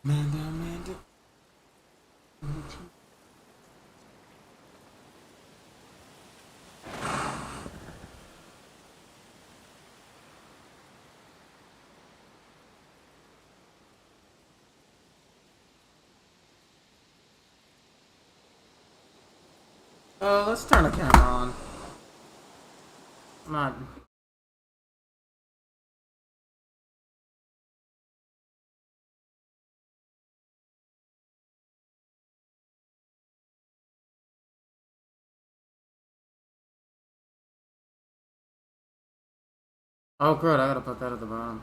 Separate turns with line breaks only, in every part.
Amanda. Let's turn the camera on. I'm not. Oh, good. I gotta put that at the bottom.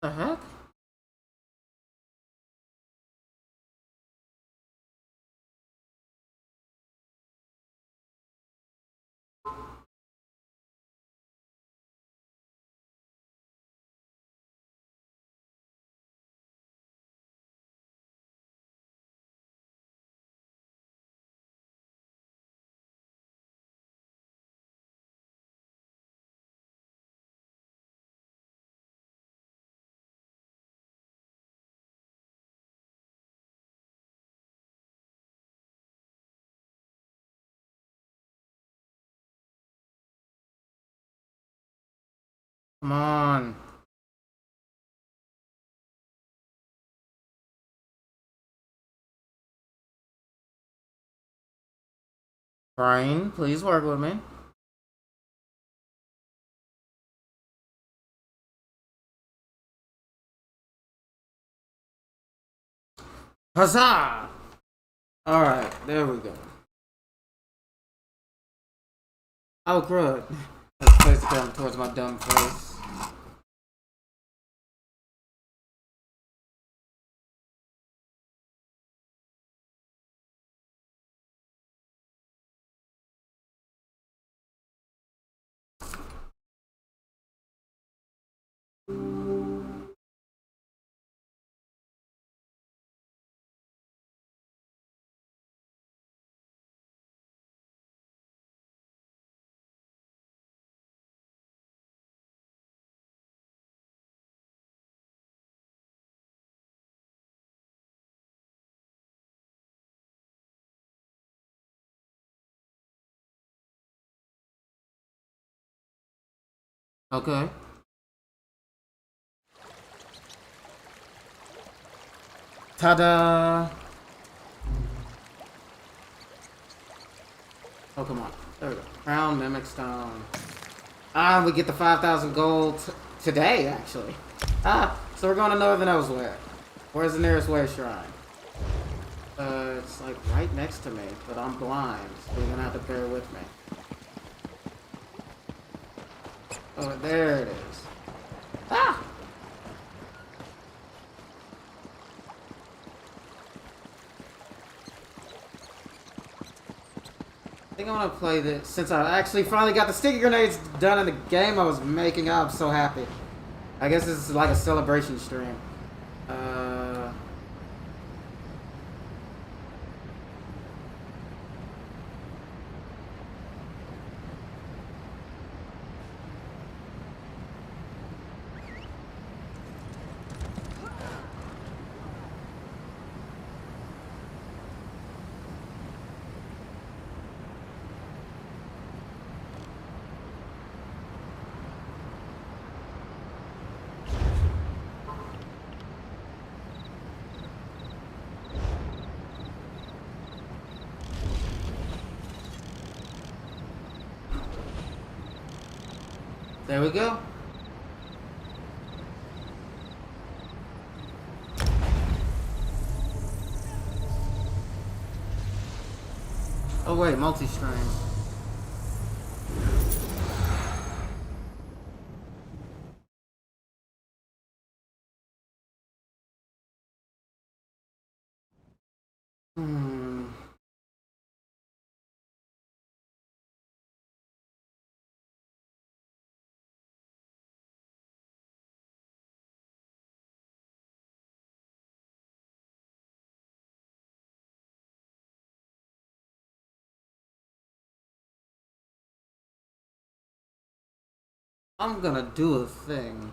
The heck? Come on. Brian, please work with me. Huzzah! Alright, there we go. Oh, good. Let's place the camera towards my dumb face. Okay. Ta-da! Oh, come on. There we go. Crown Mimic Stone. Ah, we get the 5,000 gold today, actually. Ah, so we're going to Northern Elseweyr. Where's the nearest way shrine? It's like right next to me, but I'm blind, so you're gonna have to bear with me. Oh, there it is. Ah! I think I'm gonna play this since I actually finally got the sticky grenades done in the game I was making. I'm so happy. I guess this is like a celebration stream. There we go. Oh wait, multi-stream. I'm gonna do a thing.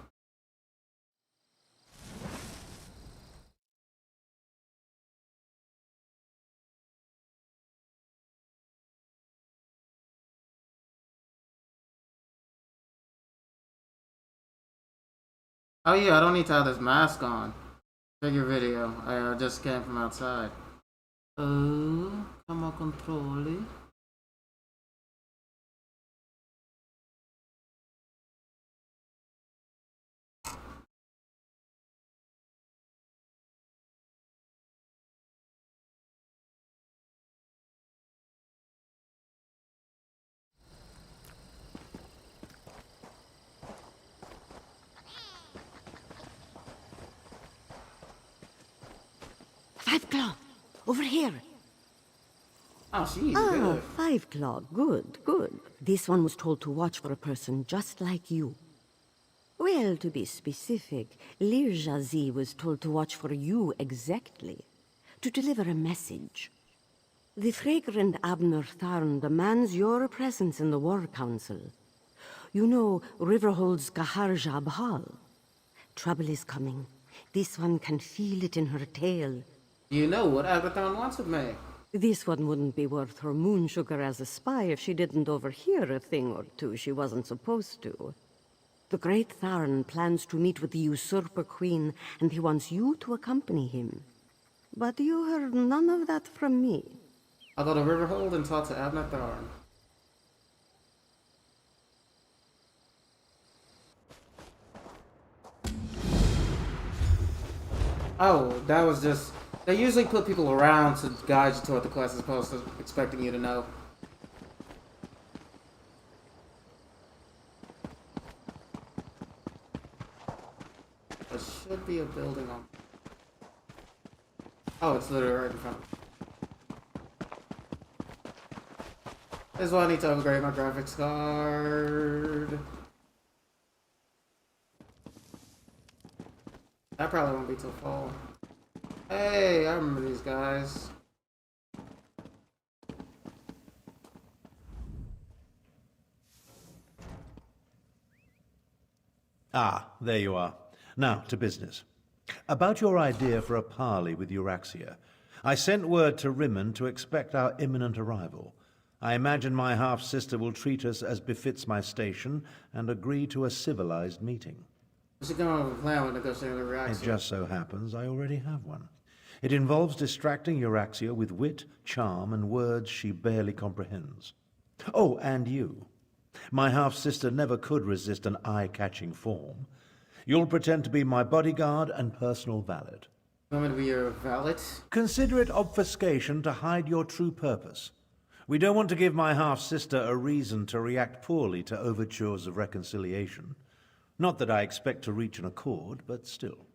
Oh yeah, I don't need to have this mask on. Figure video. I just came from outside. Come on, control.
5 Claw, over here.
Oh, she's good.
5 Claw, good, good. This one was told to watch for a person just like you. Well, to be specific, Lirja Z was told to watch for you exactly. To deliver a message. The fragrant Abner Tharn demands your presence in the War Council. You know Riverhold's Gaharja Bhal. Trouble is coming. This one can feel it in her tail.
You know what Agathon wants with me.
This one wouldn't be worth her moon sugar as a spy if she didn't overhear a thing or two she wasn't supposed to. The Great Tharn plans to meet with the Usurper Queen, and he wants you to accompany him. But you heard none of that from me.
I'll go to Riverhold and talk to Abner Tharn. Oh, that was just... They usually put people around to guide you to what the quest is supposed to expecting you to know. There should be a building on... Oh, it's literally right in front of me. This is why I need to upgrade my graphics card. That probably won't be till fall. Hey, I remember these guys.
Ah, there you are. Now, to business. About your idea for a parley with Euraxia. I sent word to Rimmon to expect our imminent arrival. I imagine my half-sister will treat us as befits my station and agree to a civilized meeting.
We should come up with a plan with negotiating with Euraxia.
It just so happens I already have one. It involves distracting Euraxia with wit, charm, and words she barely comprehends. Oh, and you. My half-sister never could resist an eye-catching form. You'll pretend to be my bodyguard and personal valet.
You want me to be your valet?
Consider it obfuscation to hide your true purpose. We don't want to give my half-sister a reason to react poorly to overtures of reconciliation. Not that I expect to reach an accord, but still.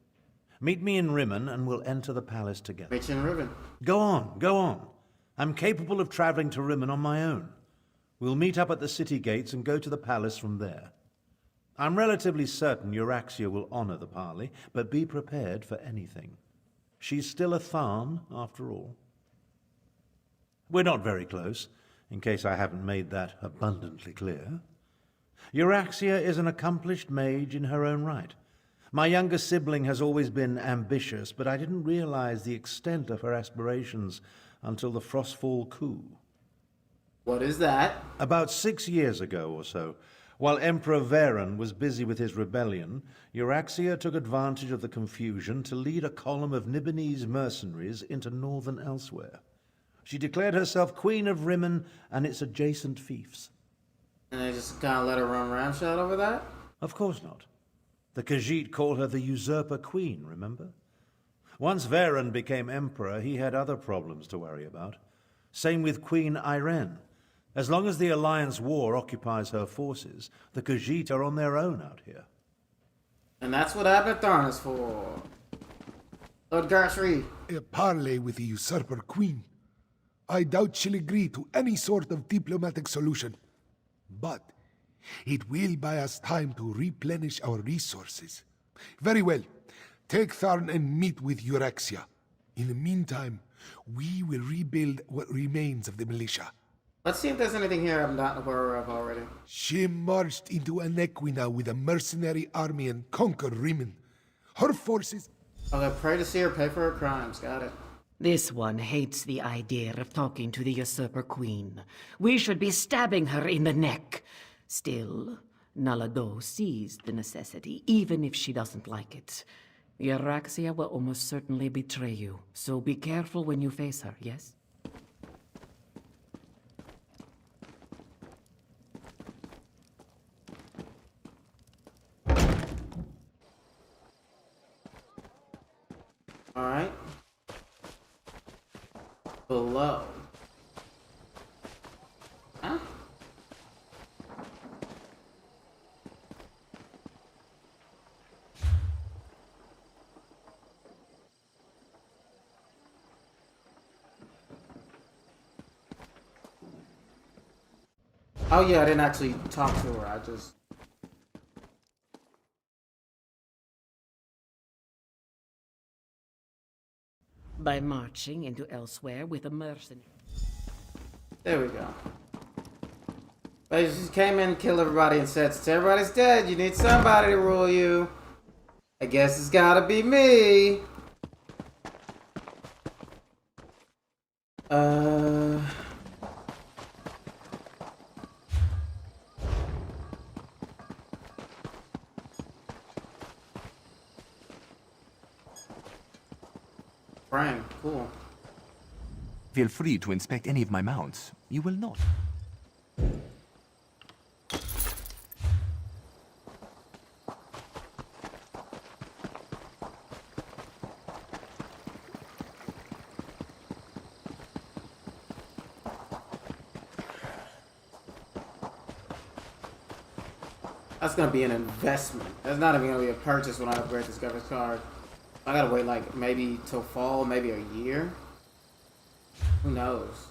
Meet me in Rimmon and we'll enter the palace together.
Meet you in Rimmon.
Go on, go on. I'm capable of traveling to Rimmon on my own. We'll meet up at the city gates and go to the palace from there. I'm relatively certain Euraxia will honor the parley, but be prepared for anything. She's still a Tharn, after all. We're not very close, in case I haven't made that abundantly clear. Euraxia is an accomplished mage in her own right. My younger sibling has always been ambitious, but I didn't realize the extent of her aspirations until the Frostfall coup.
What is that?
About 6 years ago or so, while Emperor Varen was busy with his rebellion, Euraxia took advantage of the confusion to lead a column of Nibonese mercenaries into northern Elseweyr. She declared herself Queen of Rimmon and its adjacent fiefs.
And they just kind of let her run ramshot over that?
Of course not. The Khajiit called her the Usurper Queen, remember? Once Varen became emperor, he had other problems to worry about. Same with Queen Irene. As long as the Alliance War occupies her forces, the Khajiit are on their own out here.
And that's what Abner Tharn is for. Lord Garshri.
A parley with the Usurper Queen. I doubt she'll agree to any sort of diplomatic solution. But it will buy us time to replenish our resources. Very well. Take Tharn and meet with Euraxia. In the meantime, we will rebuild what remains of the militia.
Let's see if there's anything here I'm not aware of already.
She marched into Anequina with a mercenary army and conquered Rimmon. Her forces...
Okay, pray to see her pay for her crimes. Got it.
This one hates the idea of talking to the usurper queen. We should be stabbing her in the neck. Still, Nalado sees the necessity, even if she doesn't like it. Euraxia will almost certainly betray you, so be careful when you face her, yes?
Alright. Below. Huh? Oh yeah, I didn't actually talk to her, I just...
By marching into Elseweyr with a mercenary.
There we go. They just came in, killed everybody, and said, since everybody's dead, you need somebody to rule you. I guess it's gotta be me. Frank, cool.
Feel free to inspect any of my mounts. You will not.
That's gonna be an investment. That's not even gonna be a purchase when I upgrade this graphics card. I gotta wait like maybe till fall, maybe a year. Who knows?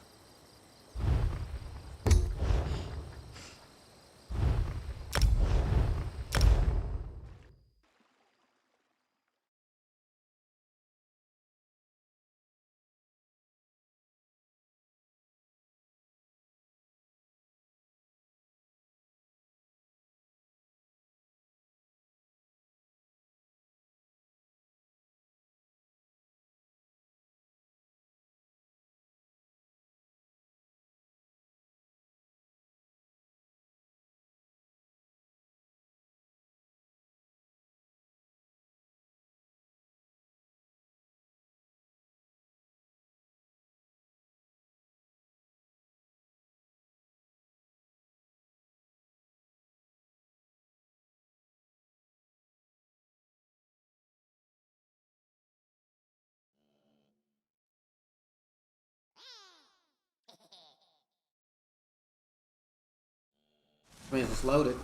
I mean, it's loaded.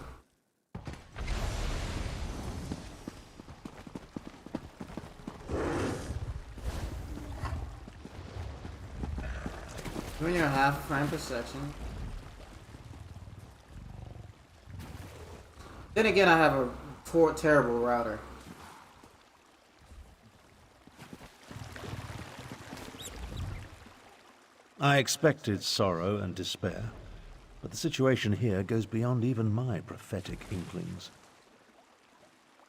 When you're half frame per section. Then again, I have a terrible router.
I expected sorrow and despair, but the situation here goes beyond even my prophetic inklings.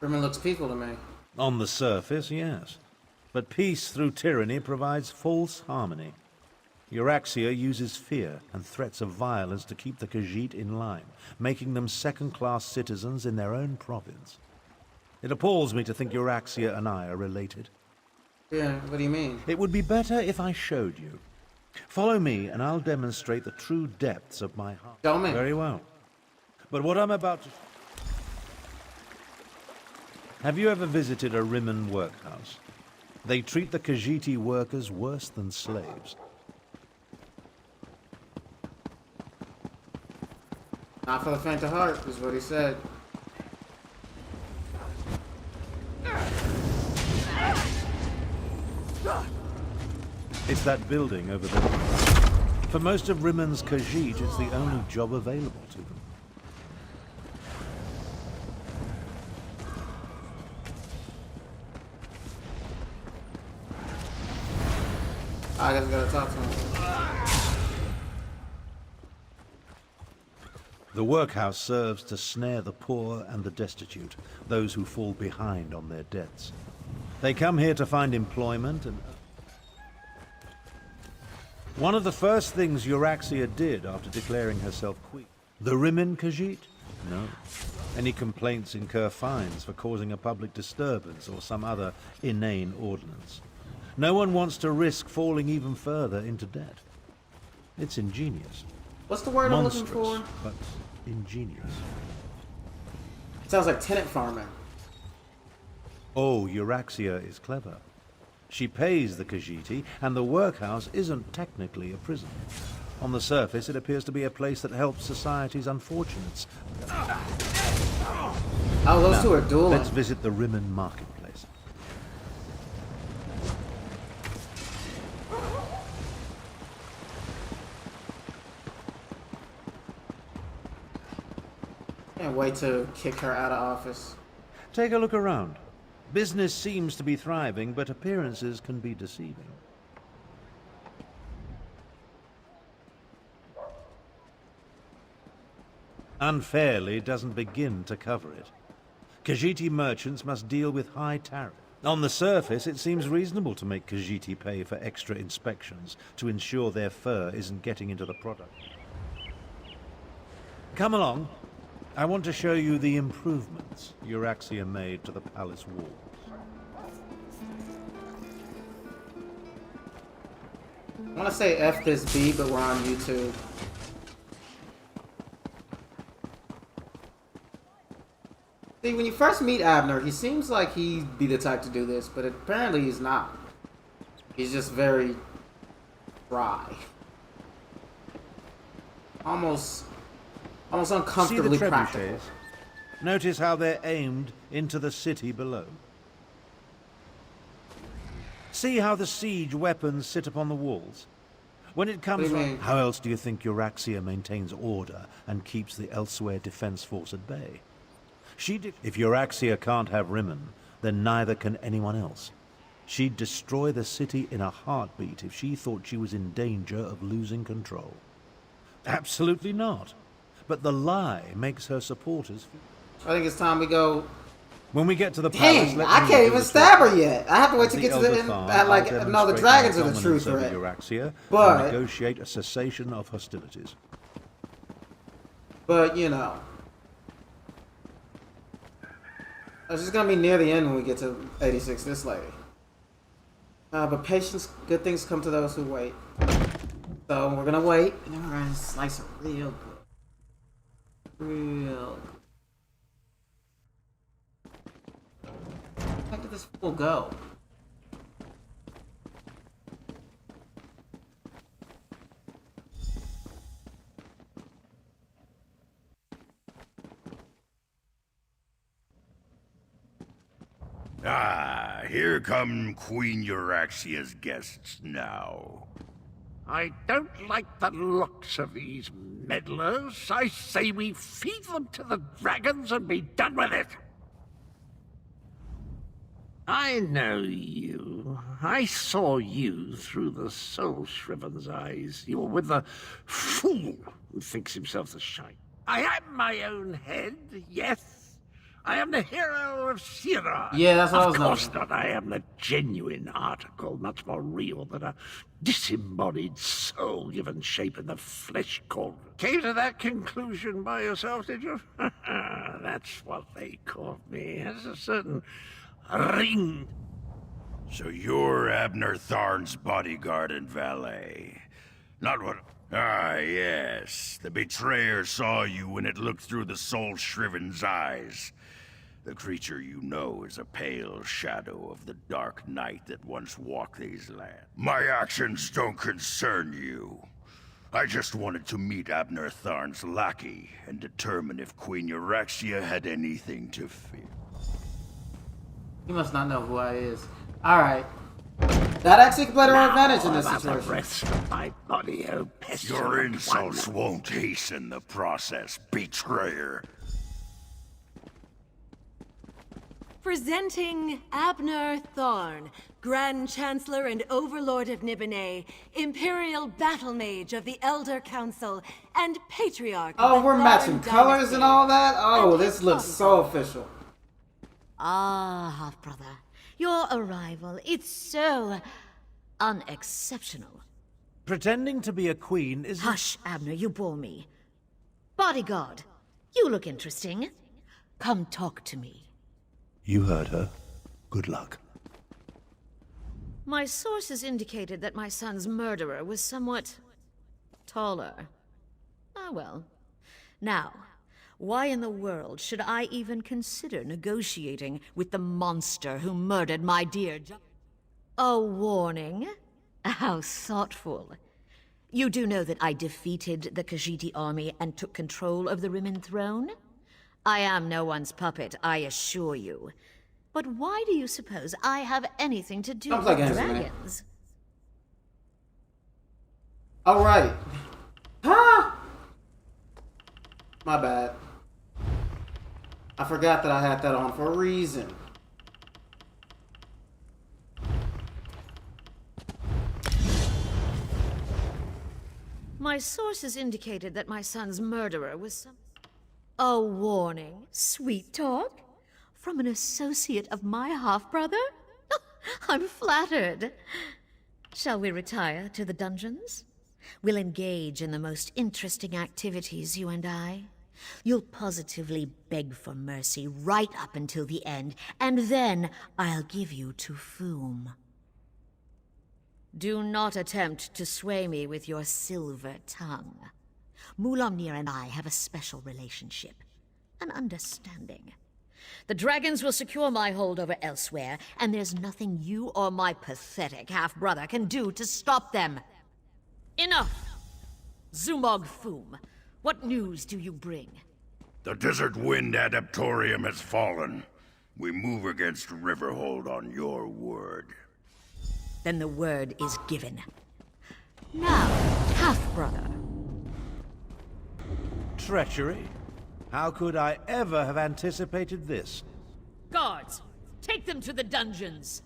Rimmon looks peaceful to me.
On the surface, yes. But peace through tyranny provides false harmony. Euraxia uses fear and threats of violence to keep the Khajiit in line, making them second-class citizens in their own province. It appalls me to think Euraxia and I are related.
Yeah, what do you mean?
It would be better if I showed you. Follow me, and I'll demonstrate the true depths of my heart.
Show me.
Very well. But what I'm about to... Have you ever visited a Rimmon workhouse? They treat the Khajiiti workers worse than slaves.
Not for the faint of heart, is what he said.
It's that building over there. For most of Rimmon's Khajiit, it's the only job available to them.
I guess I gotta talk to him.
The workhouse serves to snare the poor and the destitute, those who fall behind on their debts. They come here to find employment and... One of the first things Euraxia did after declaring herself queen. The Rimmon Khajiit? No. Any complaints incur fines for causing a public disturbance or some other inane ordinance. No one wants to risk falling even further into debt. It's ingenious.
What's the word
Monstrous,
I'm looking for?
but ingenious.
Sounds like tenant farming.
Oh, Euraxia is clever. She pays the Khajiiti, and the workhouse isn't technically a prison. On the surface, it appears to be a place that helps society's unfortunates.
Oh, those two are dueling.
Let's visit the Rimmon marketplace.
Can't wait to kick her out of office.
Take a look around. Business seems to be thriving, but appearances can be deceiving. Unfairly doesn't begin to cover it. Khajiiti merchants must deal with high tariffs. On the surface, it seems reasonable to make Khajiiti pay for extra inspections to ensure their fur isn't getting into the product. Come along. I want to show you the improvements Euraxia made to the palace walls.
I want to say F this B, but we're on YouTube. See, when you first meet Abner, he seems like he'd be the type to do this, but apparently he's not. He's just very dry. Almost uncomfortably
See the
practical.
trebuchets? Notice how they're aimed into the city below. See how the siege weapons sit upon the walls? When it comes
What do you
right,
mean?
how else do you think Euraxia maintains order and keeps the Elseweyr defense force at bay? If Euraxia can't have Rimmon, then neither can anyone else. She'd destroy the city in a heartbeat if she thought she was in danger of losing control. Absolutely not. But the lie makes her supporters feel...
I think it's time we go.
When we get to the palace,
Dang,
let
I
me
can't
do
even
the
stab
talking.
her yet. I have to wait to
As
get to
the
the
Elder Tharn,
end. Like,
I'll
no, the
demonstrate
dragons
my
are the true
dominance over
threat.
Euraxia
But-
and negotiate a cessation of hostilities.
But, you know. It's just gonna be near the end when we get to 86, this lady. But patience, good things come to those who wait. So we're gonna wait, and then we're gonna slice her real good. Real good. Where did this fool go?
Ah, here come Queen Euraxia's guests now.
I don't like the looks of these meddlers. I say we feed them to the dragons and be done with it. I know you. I saw you through the soul-shriven's eyes. You were with the fool who thinks himself the shite. I have my own head, yes. I am the hero of Sira.
Yeah, that's what I was
Of course
noticing.
not. I am the genuine article, much more real than a disembodied soul given shape in the flesh cauldron. Came to that conclusion by yourself, did you? That's what they called me. Has a certain ring.
So you're Abner Tharn's bodyguard and valet. Not what... Ah, yes. The betrayer saw you when it looked through the soul-shriven's eyes. The creature you know is a pale shadow of the dark night that once walked these lands. My actions don't concern you. I just wanted to meet Abner Tharn's lackey and determine if Queen Euraxia had anything to fear.
You must not know who I is. Alright. That actually could play to our advantage in this
About the
situation.
rest of my body, oh pestilent
Your
one.
insults won't hasten the process, betrayer.
Presenting Abner Thorn, Grand Chancellor and Overlord of Nibene, Imperial Battle Mage of the Elder Council, and Patriarch of
Oh,
the
we're
Thorn
matching colors
Dynasty.
and all that? Oh,
And
this
his
looks so official.
Ah, half-brother. Your arrival, it's so unexceptional.
Pretending to be a queen is...
Hush, Abner, you bore me. Bodyguard, you look interesting. Come talk to me.
You heard her. Good luck.
My sources indicated that my son's murderer was somewhat taller. Ah, well. Now, why in the world should I even consider negotiating with the monster who murdered my dear A warning? How thoughtful. You do know that I defeated the Khajiit army and took control of the Rimmon throne? I am no one's puppet, I assure you. But why do you suppose I have anything to do
Sounds
with
like Answer Man.
dragons?
Alright. Huh? My bad. I forgot that I had that on for a reason.
My sources indicated that my son's murderer was some... A warning? Sweet talk? From an associate of my half-brother? I'm flattered. Shall we retire to the dungeons? We'll engage in the most interesting activities, you and I. You'll positively beg for mercy right up until the end, and then I'll give you to Foom. Do not attempt to sway me with your silver tongue. Mulamnir and I have a special relationship, an understanding. The dragons will secure my hold over Elsewhere, and there's nothing you or my pathetic half-brother can do to stop them. Enough! Zumog Foom, what news do you bring?
The Desert Wind Adaptorium has fallen. We move against Riverhold on your word.
Then the word is given. Now, half-brother.
Treachery? How could I ever have anticipated this?
Guards, take them to the dungeons.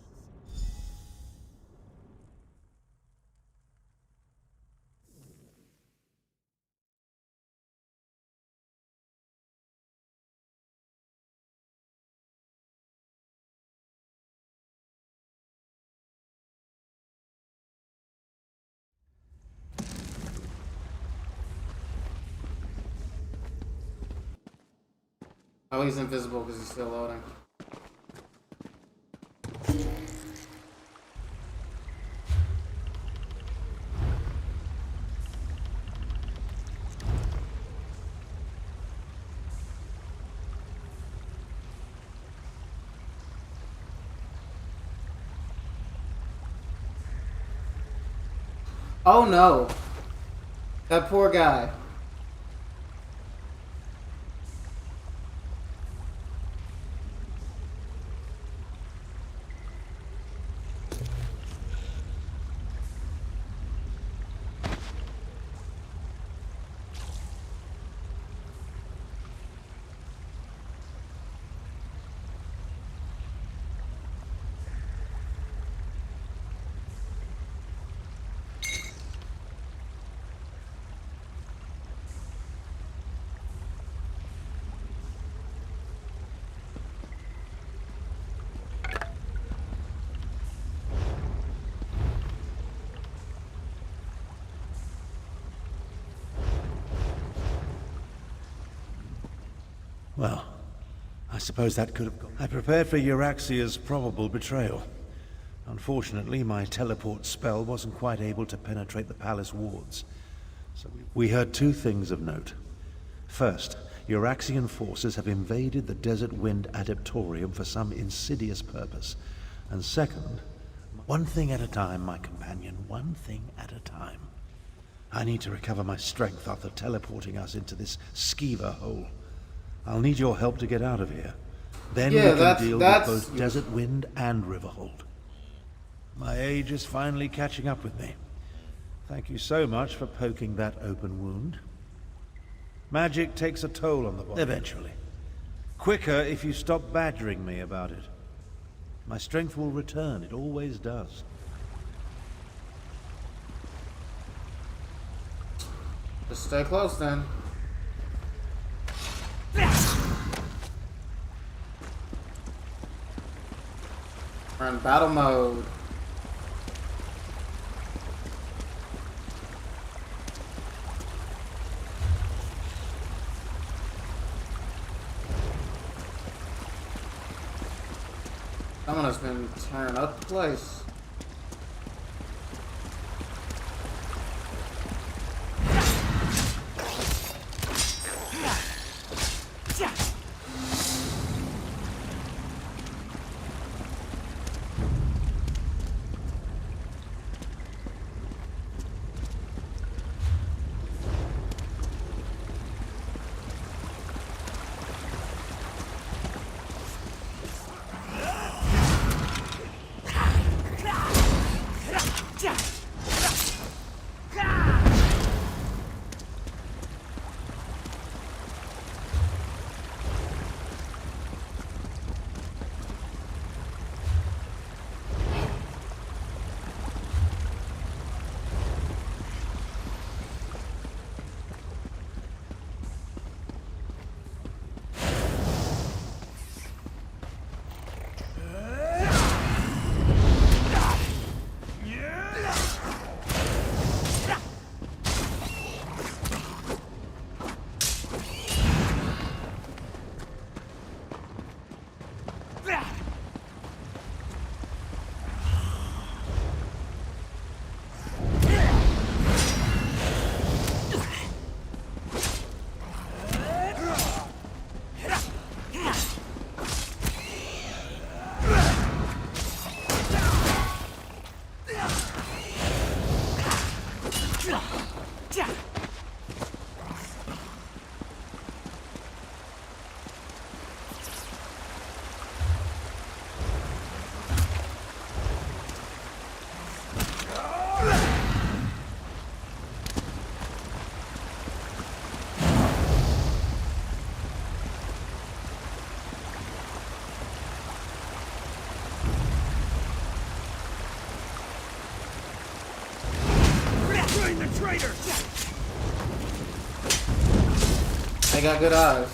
Oh, he's invisible because he's still loading. Oh no! That poor guy.
Well, I suppose that could have gone. I prepared for Euraxia's probable betrayal. Unfortunately, my teleport spell wasn't quite able to penetrate the palace wards. So we heard two things of note. First, Euraxian forces have invaded the Desert Wind Adaptorium for some insidious purpose. And second, one thing at a time, my companion, one thing at a time. I need to recover my strength after teleporting us into this skeever hole. I'll need your help to get out of here. Then
Yeah,
we can deal with
that's
both Desert Wind and Riverhold. My age is finally catching up with me. Thank you so much for poking that open wound. Magic takes a toll on the body. Eventually. quicker if you stop badgering me about it. My strength will return, it always does.
Just stay close then. We're in battle mode. Someone has been tearing up the place. They got good eyes.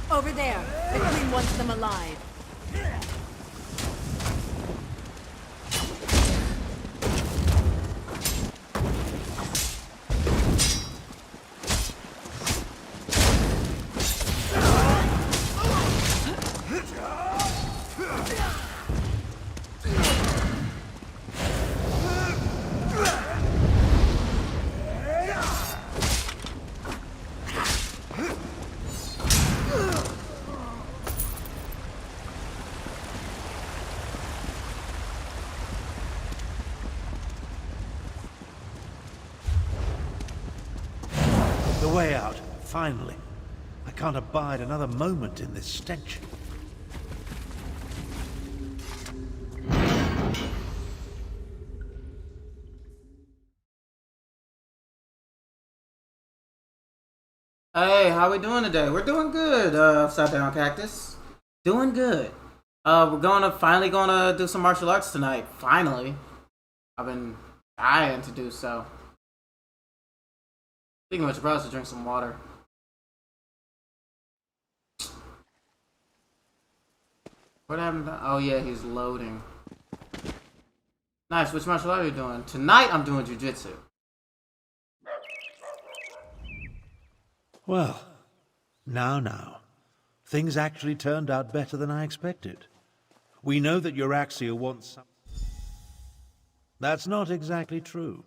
Over there. The Queen wants them alive.
way out, finally. I can't abide another moment in this stench.
Hey, how we doing today? We're doing good, Upside Down Cactus. Doing good. We're finally gonna do some martial arts tonight. Finally. I've been dying to do so. Speaking of which, I probably should drink some water. What happened? Oh yeah, he's loading. Nice, which martial art are you doing? Tonight I'm doing jujitsu.
Well, now. Things actually turned out better than I expected. We know that Euraxia wants some... That's not exactly true.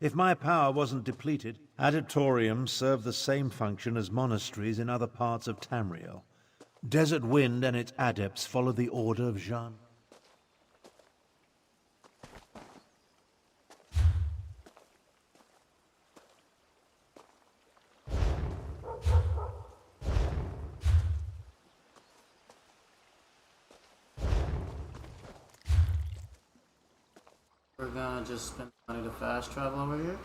If my power wasn't depleted, Aditoriums serve the same function as monasteries in other parts of Tamriel. Desert Wind and its adepts follow the order of Jeanne.
We're gonna just spend money to fast travel over here.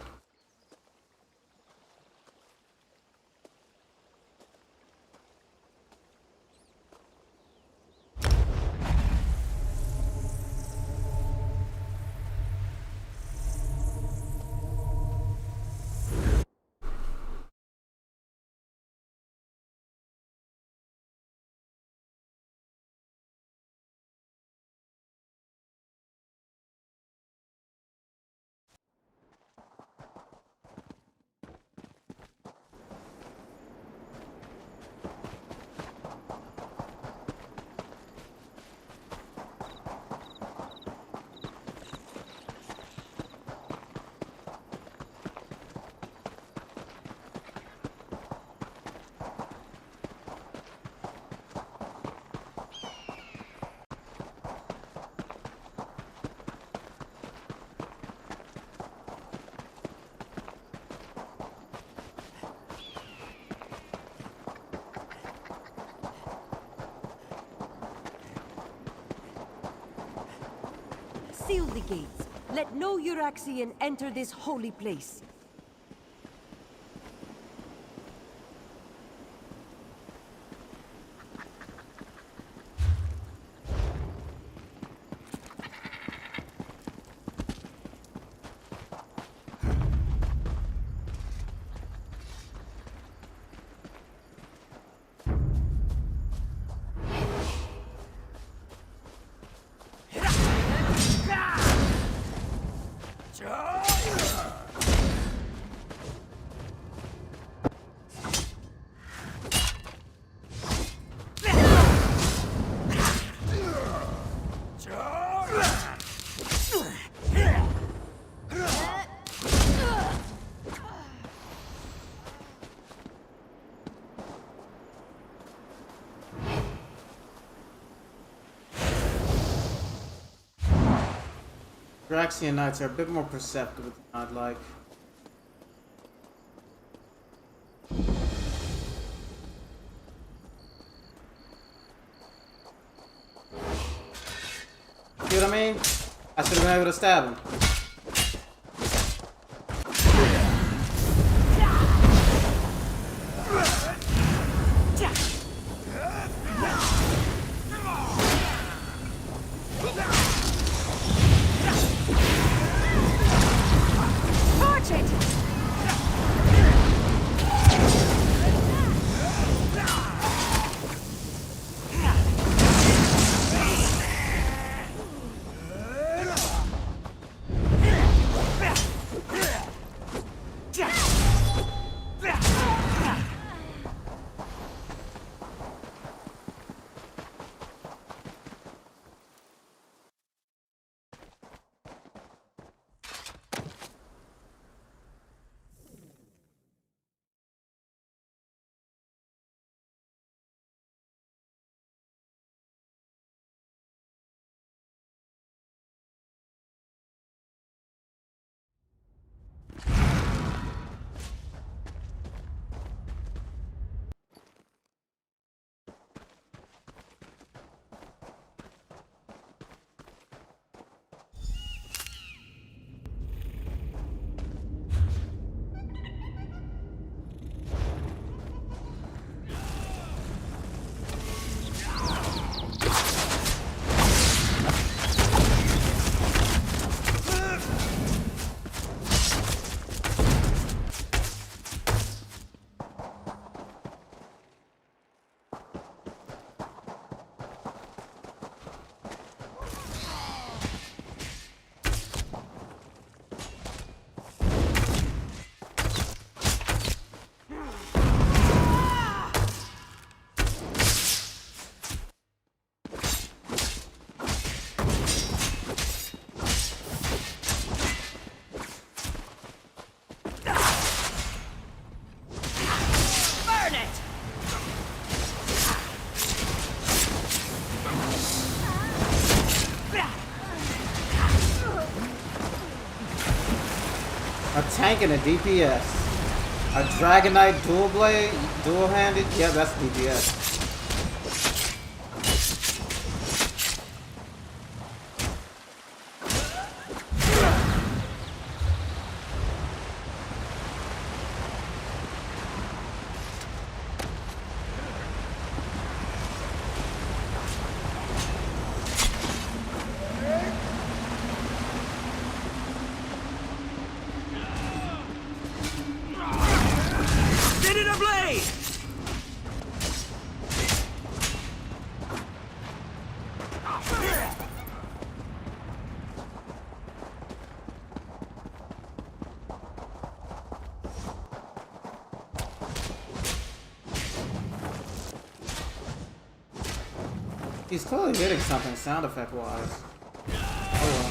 Seal the gates. Let no Euraxian enter this holy place.
Draxian Knights are a bit more perceptive than I'd like. See what I mean? I should have been able to stab him. A tank and a DPS. A Dragonite dual blade, dual handed. Yeah, that's DPS. He's clearly hitting something sound effect wise. Oh well.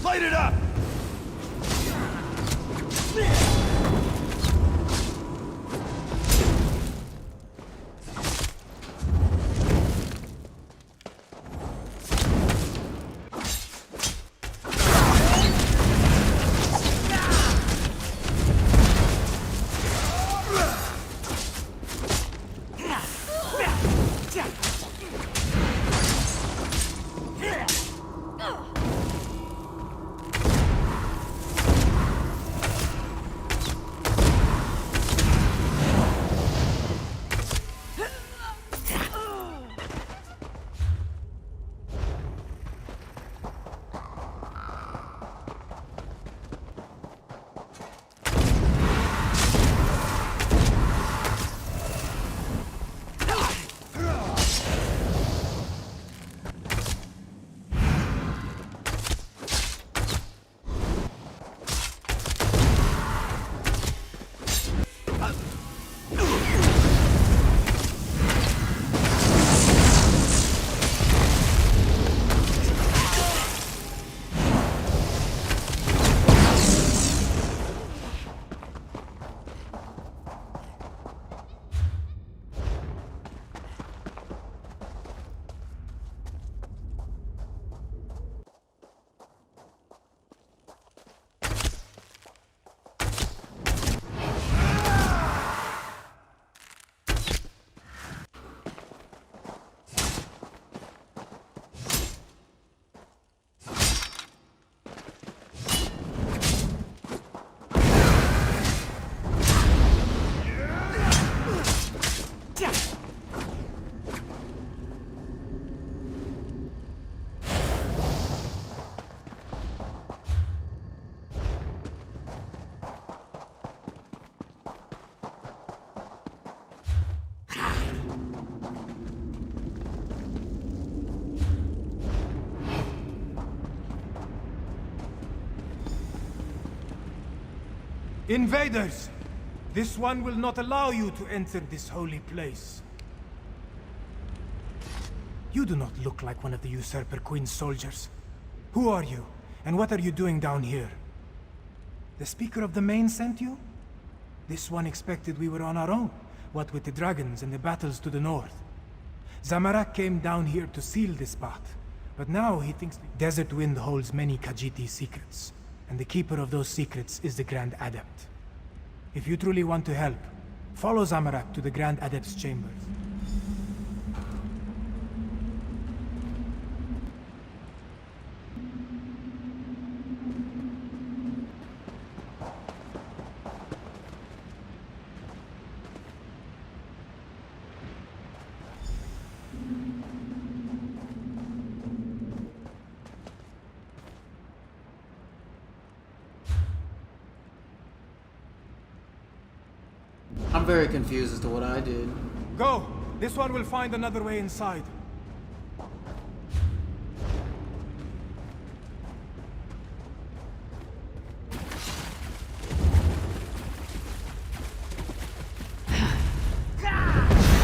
Light it up!
Invaders! This one will not allow you to enter this holy place. You do not look like one of the Usurper Queen's soldiers. Who are you, and what are you doing down here? The Speaker of the Main sent you? This one expected we were on our own, what with the dragons and the battles to the north. Zamarak came down here to seal this path, but now he thinks Desert Wind holds many Khajiit secrets, and the keeper of those secrets is the Grand Adept. If you truly want to help, Follow Zamarak to the Grand Adept's chambers.
I'm very confused as to what I did.
Go! This one will find another way inside.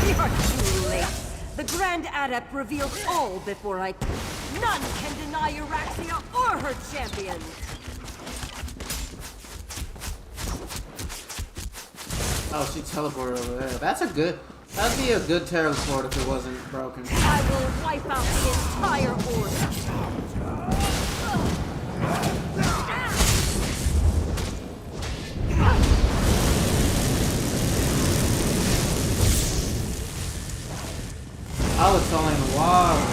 You're too late. The Grand Adept revealed all before I... None can deny Euraxia or her champions!
Oh, she teleported over there. That'd be a good teleport if it wasn't broken.
I will wipe out the entire Order!
Oh, it's only in the water.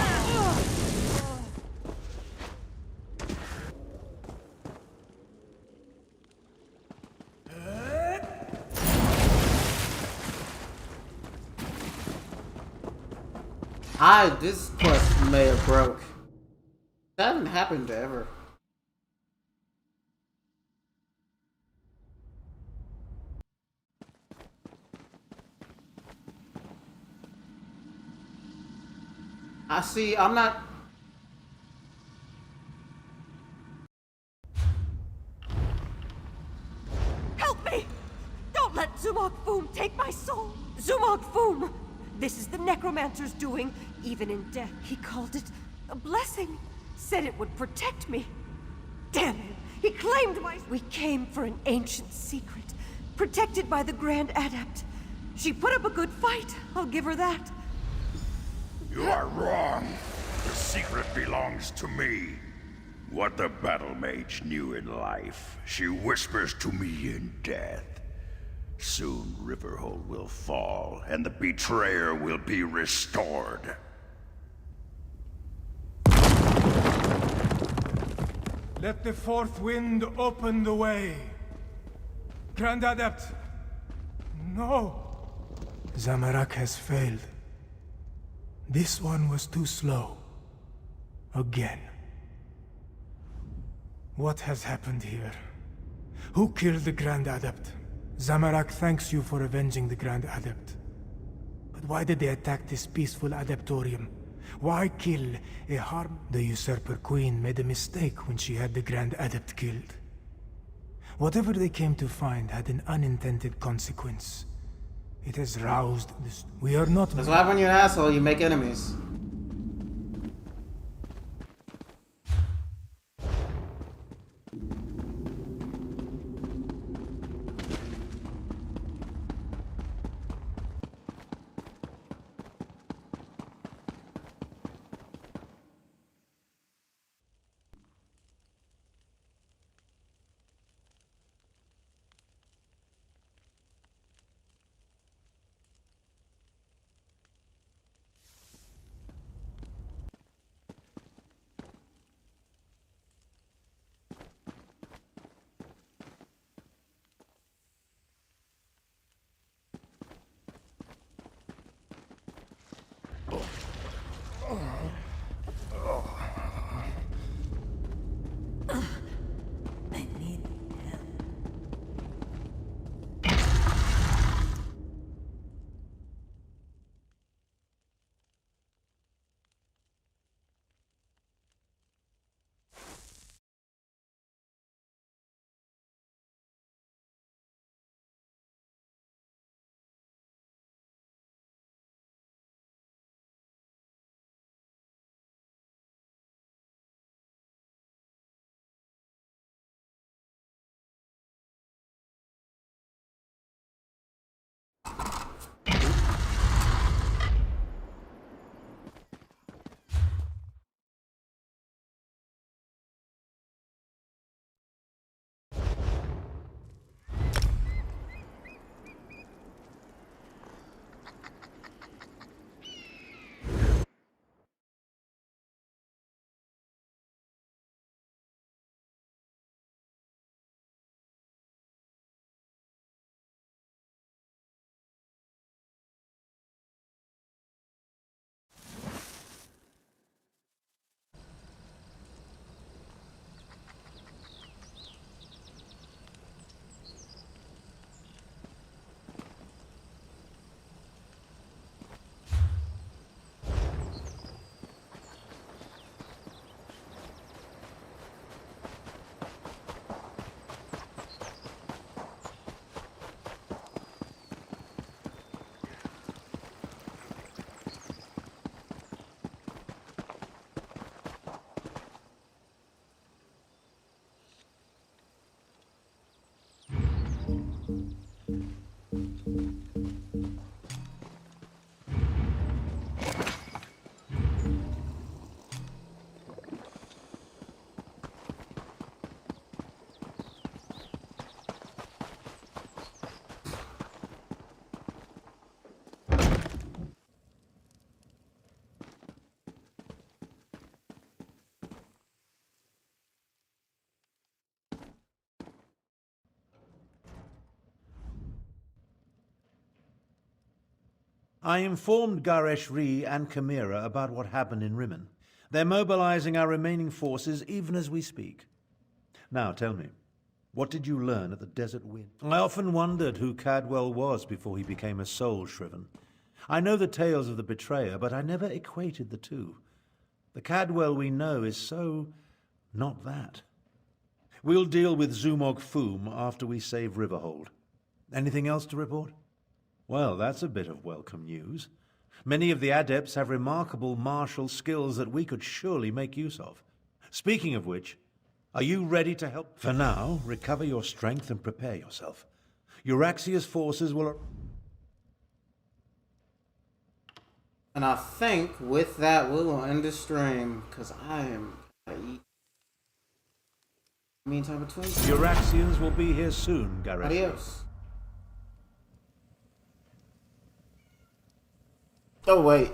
This quest may have broke. That hasn't happened ever. I'm not...
Help me! Don't let Zumog Foom take my soul! Zumog Foom! This is the Necromancer's doing. Even in death, he called it a blessing. Said it would protect me. Damn him! He claimed my... We came for an ancient secret. Protected by the Grand Adept. She put up a good fight, I'll give her that.
You are wrong. The secret belongs to me. What the Battle Mage knew in life, she whispers to me in death. Soon Riverhold will fall, and the betrayer will be restored.
Let the fourth wind open the way. Grand Adept! No! Zamarak has failed. This one was too slow. Again. What has happened here? Who killed the Grand Adept? Zamarak thanks you for avenging the Grand Adept. But why did they attack this peaceful Adeptorium? Why kill a harm? The Usurper Queen made a mistake when she had the Grand Adept killed. Whatever they came to find had an unintended consequence. It has roused this. We are not...
That's why when you're an asshole, you make enemies.
I informed Garesh Ree and Chimera about what happened in Rimmon. They're mobilizing our remaining forces even as we speak. Now, tell me, what did you learn at the Desert Wind? I often wondered who Cadwell was before he became a soul shriven. I know the tales of the betrayer, but I never equated the two. The Cadwell we know is so not that. We'll deal with Zumog Foom after we save Riverhold. Anything else to report? Well, that's a bit of welcome news. Many of the adepts have remarkable martial skills that we could surely make use of. Speaking of which, are you ready to help? For now, recover your strength and prepare yourself. Euraxia's forces will...
And I think with that, we will end the stream, because I am gonna eat. Meantime, between...
Euraxians will be here soon, Gareth.
Adios. Oh, wait.